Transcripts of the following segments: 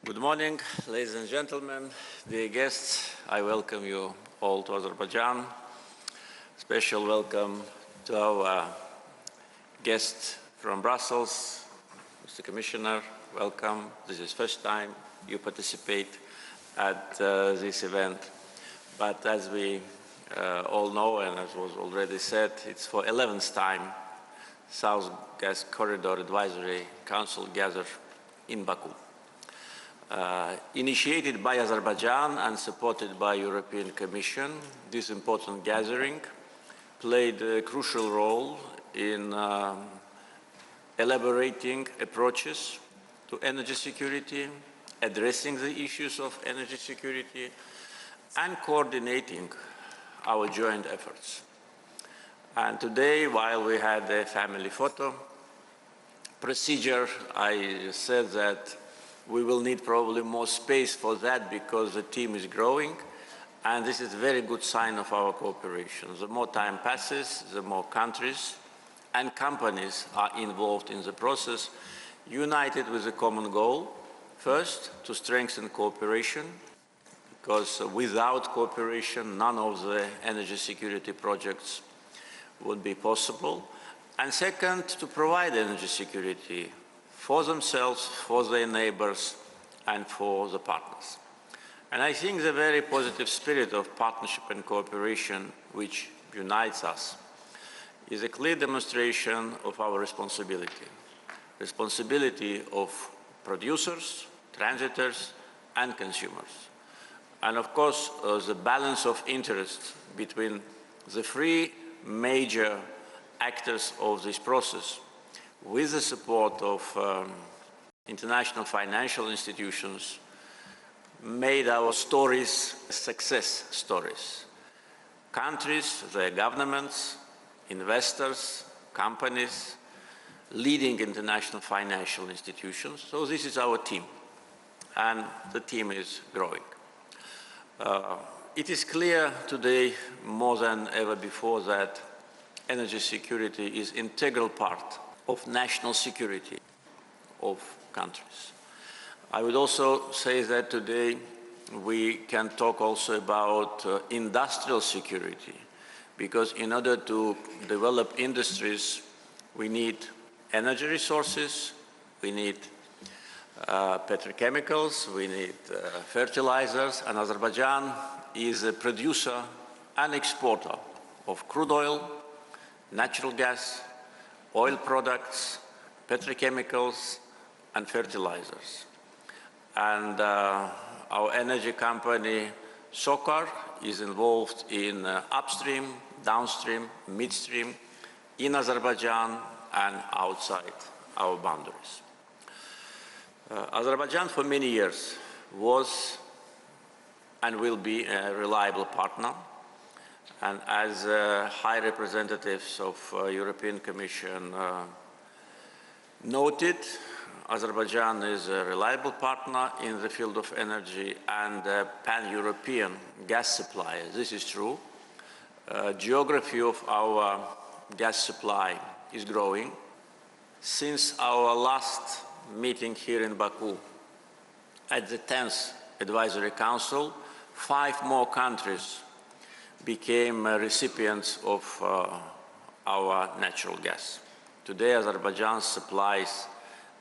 Good morning, ladies and gentlemen, dear guests. I welcome you all to Azerbaijan. Special welcome to our guest from Brussels, Mr. Commissioner. Welcome. This is the first time you participate at this event. But as we all know, and as was already said, it's for 11th time South Gas Corridor Advisory Council gathered in Baku. Initiated by Azerbaijan and supported by European Commission, this important gathering played a crucial role in elaborating approaches to energy security, addressing the issues of energy security, and coordinating our joint efforts. And today, while we had a family photo procedure, I said that we will need probably more space for that because the team is growing, and this is a very good sign of our cooperation. The more time passes, the more countries and companies are involved in the process, united with a common goal. First, to strengthen cooperation, because without cooperation, none of the energy security projects would be possible. And second, to provide energy security for themselves, for their neighbors, and for the partners. And I think the very positive spirit of partnership and cooperation which unites us is a clear demonstration of our responsibility. Responsibility of producers, transitors, and consumers. And of course, the balance of interest between the three major actors of this process, with the support of international financial institutions, made our stories success stories. Countries, their governments, investors, companies, leading international financial institutions. So this is our team, and the team is growing. It is clear today, more than ever before, that energy security is an integral part of national security of countries. I would also say that today we can talk also about industrial security, because in order to develop industries, we need energy resources, we need petrochemicals, we need fertilizers, and Azerbaijan is a producer and exporter of crude oil, natural gas, oil products, petrochemicals, and fertilizers. And our energy company, SOCAR, is involved in upstream, downstream, midstream, in Azerbaijan and outside our boundaries. Azerbaijan for many years was and will be a reliable partner. And as High Representatives of European Commission noted, Azerbaijan is a reliable partner in the field of energy and a pan-European gas supplier. This is true. Geography of our gas supply is growing. Since our last meeting here in Baku, at the 10th Advisory Council, 5 more countries became recipients of our natural gas. Today, Azerbaijan supplies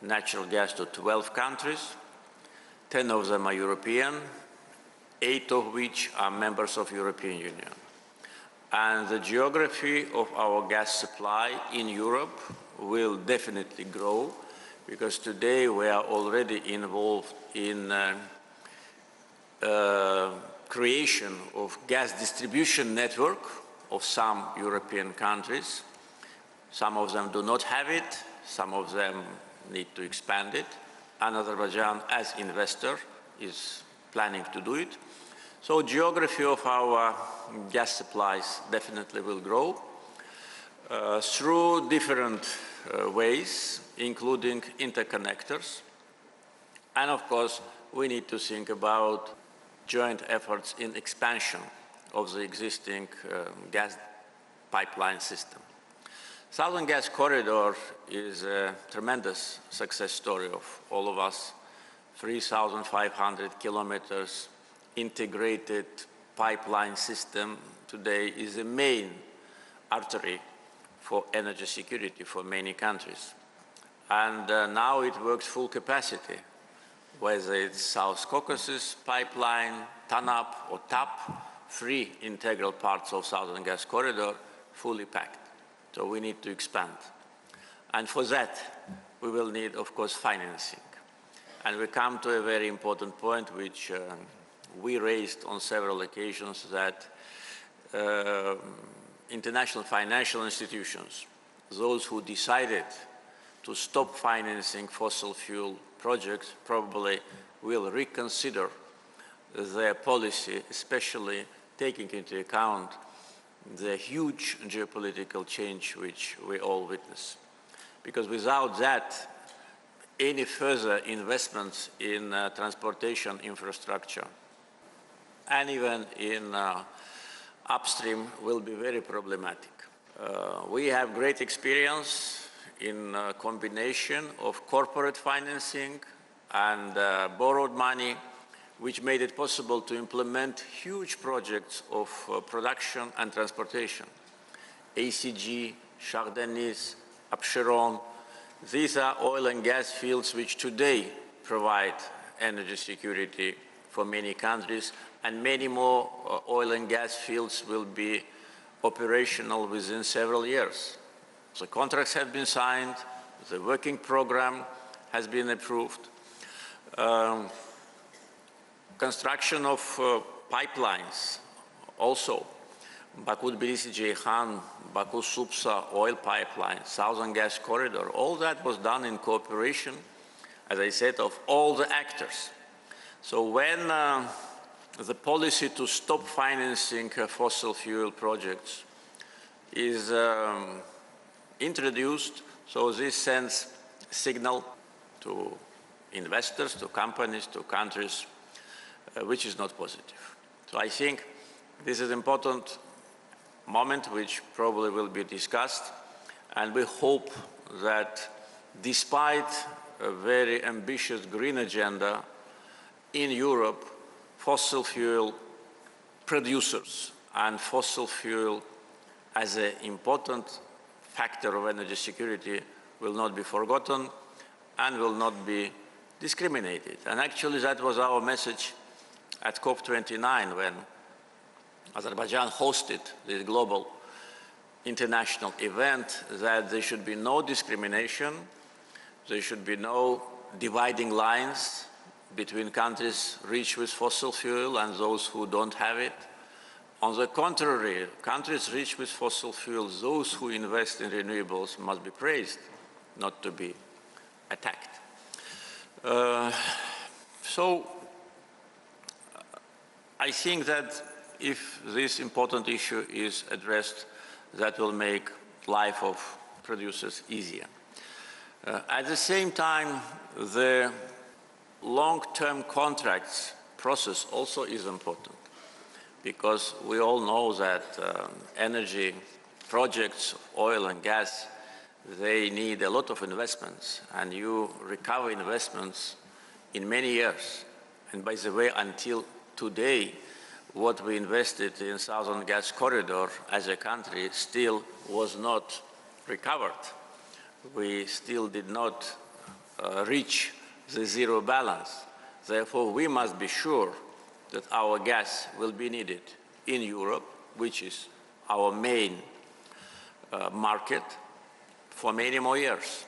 natural gas to 12 countries. 10 of them are European, 8 of which are members of the European Union. And the geography of our gas supply in Europe will definitely grow, because today we are already involved in creation of gas distribution network of some European countries. Some of them do not have it, some of them need to expand it, and Azerbaijan, as investor, is planning to do it. So geography of our gas supplies definitely will grow through different ways, including interconnectors. And of course, we need to think about joint efforts in expansion of the existing gas pipeline system. Southern Gas Corridor is a tremendous success story of all of us, 3,500 kilometers integrated pipeline system today is the main artery for energy security for many countries. And now it works full capacity, whether it's South Caucasus pipeline, TANAP or TAP, three integral parts of Southern Gas Corridor, fully packed. So we need to expand. And for that, we will need, of course, financing. And we come to a very important point, which we raised on several occasions, that international financial institutions, those who decided to stop financing fossil fuel projects, probably will reconsider their policy, especially taking into account the huge geopolitical change which we all witness. Because without that, any further investments in transportation infrastructure and even in upstream will be very problematic. We have great experience in combination of corporate financing and borrowed money, which made it possible to implement huge projects of production and transportation. ACG, Chardonnaise, Abcheron, these are oil and gas fields which today provide energy security for many countries, and many more oil and gas fields will be operational within several years. The contracts have been signed, the working program has been approved. Construction of pipelines also. Baku-Tbilisi-Ceyhan, Baku-Supsa oil pipeline, Southern Gas Corridor, all that was done in cooperation, as I said, of all the actors. So when the policy to stop financing fossil fuel projects is introduced, so this sends a signal to investors, to companies, to countries, which is not positive. So I think this is an important moment which probably will be discussed, and we hope that despite a very ambitious green agenda in Europe, fossil fuel producers and fossil fuel as an important factor of energy security will not be forgotten and will not be discriminated. And actually that was our message at COP29 when Azerbaijan hosted this global international event, that there should be no discrimination, there should be no dividing lines between countries rich with fossil fuel and those who don't have it. On the contrary, countries rich with fossil fuels, those who invest in renewables must be praised, not to be attacked. So I think that if this important issue is addressed, that will make life of producers easier. At the same time, the long-term contracts process also is important, because we all know that energy projects, oil and gas, they need a lot of investments, and you recover investments in many years. And by the way, until today, what we invested in Southern Gas Corridor as a country still was not recovered. We still did not reach the zero balance. Therefore, we must be sure that our gas will be needed in Europe, which is our main market, for many more years.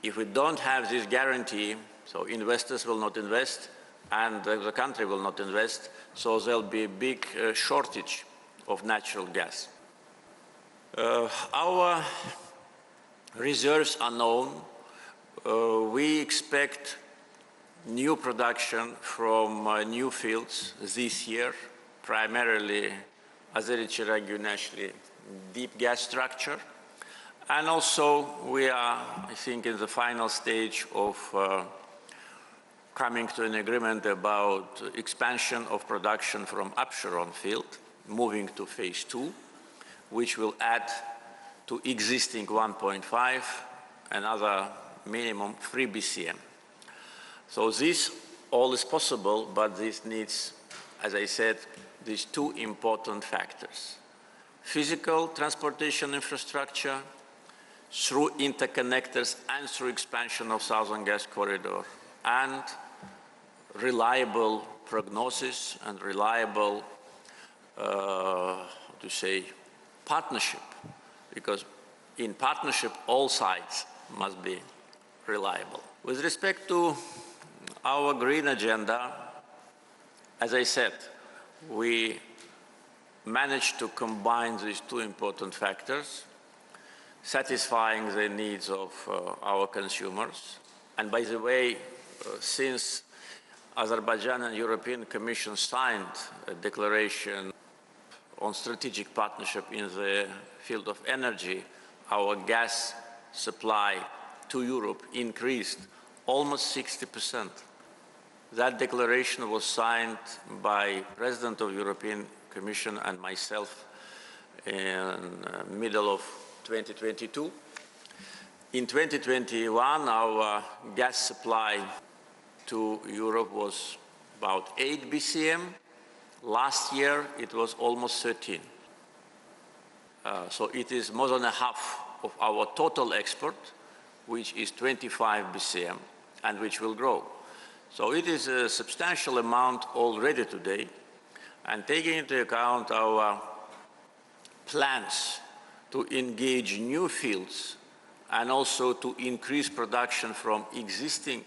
If we don't have this guarantee, so investors will not invest, and the country will not invest, so there'll be a big shortage of natural gas. Our reserves are known. We expect new production from new fields this year, primarily Azeri-Chirag-Gunashli deep gas structure. And also we are, I think, in the final stage of coming to an agreement about expansion of production from Abcheron field, moving to phase 2, which will add to existing 1.5 another minimum 3 BCM. So this all is possible, but this needs, as I said, these two important factors: physical transportation infrastructure through interconnectors and through expansion of Southern Gas Corridor, and reliable prognosis and reliable, partnership, because in partnership all sides must be reliable. With respect to our green agenda, as I said, we managed to combine these two important factors, satisfying the needs of our consumers. And by the way, since Azerbaijan and European Commission signed a declaration on strategic partnership in the field of energy, our gas supply to Europe increased almost 60%. That declaration was signed by President of European Commission and myself in middle of 2022. In 2021, our gas supply to Europe was about 8 BCM. Last year, it was almost 13. So it is more than a half of our total export, which is 25 BCM, and which will grow. So it is a substantial amount already today. And taking into account our plans to engage new fields and also to increase production from existing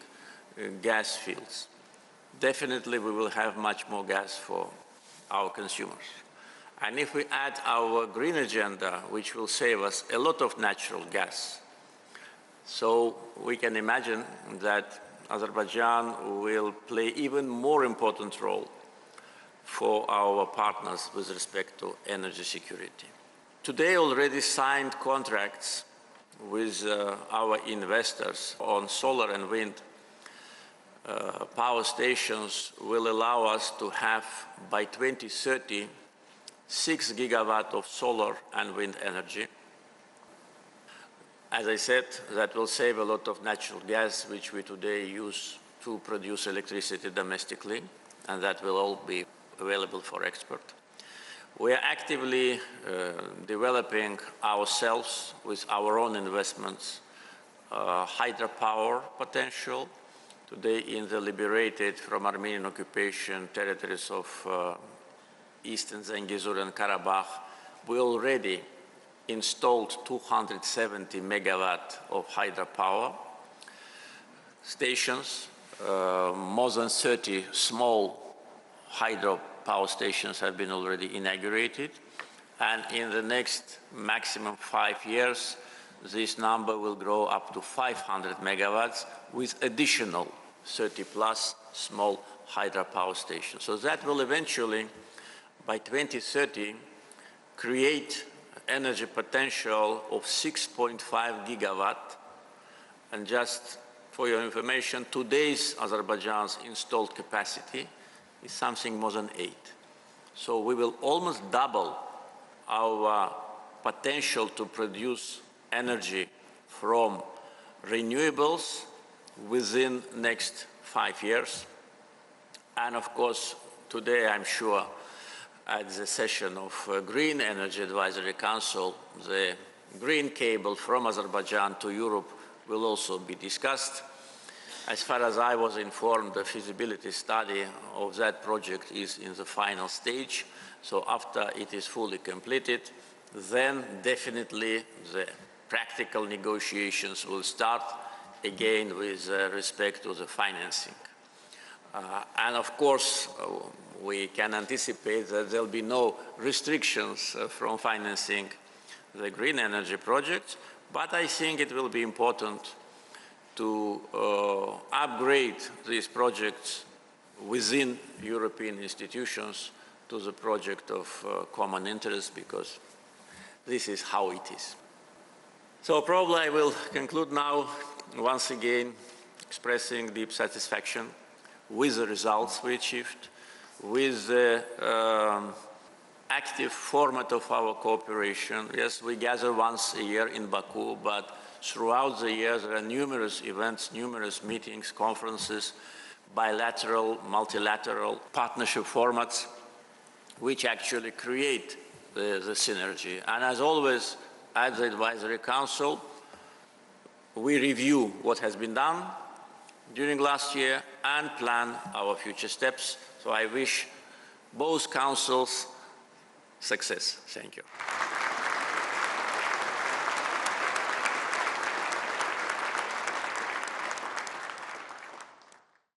gas fields, definitely we will have much more gas for our consumers. And if we add our green agenda, which will save us a lot of natural gas, so we can imagine that Azerbaijan will play even more important role for our partners with respect to energy security. Today, already signed contracts with our investors on solar and wind power stations will allow us to have, by 2030, 6 gigawatts of solar and wind energy. As I said, that will save a lot of natural gas, which we today use to produce electricity domestically, and that will all be available for export. We are actively developing ourselves with our own investments, hydropower potential. Today, in the liberated from Armenian occupation territories of Eastern Zangezur and Karabakh, we already installed 270 megawatt of hydropower stations. More than 30 small hydropower stations have been already inaugurated. And in the next maximum 5 years, this number will grow up to 500 megawatts with additional 30+ small hydropower stations. So that will eventually, by 2030, create energy potential of 6.5 gigawatt. And just for your information, today's Azerbaijan's installed capacity is something more than 8. So we will almost double our potential to produce energy from renewables within next 5 years. And of course, today I'm sure at the session of Green Energy Advisory Council, the green cable from Azerbaijan to Europe will also be discussed. As far as I was informed, the feasibility study of that project is in the final stage. So after it is fully completed, then definitely the practical negotiations will start again with respect to the financing. And of course, we can anticipate that there will be no restrictions from financing the green energy projects, but I think it will be important to upgrade these projects within European institutions to the project of common interest, because this is how it is. So probably I will conclude now, once again, expressing deep satisfaction with the results we achieved, with the active format of our cooperation. Yes, we gather once a year in Baku, but throughout the year, there are numerous events, numerous meetings, conferences, bilateral, multilateral partnership formats, which actually create the synergy. And as always, at the Advisory Council, we review what has been done during last year and plan our future steps. So I wish both councils success. Thank you.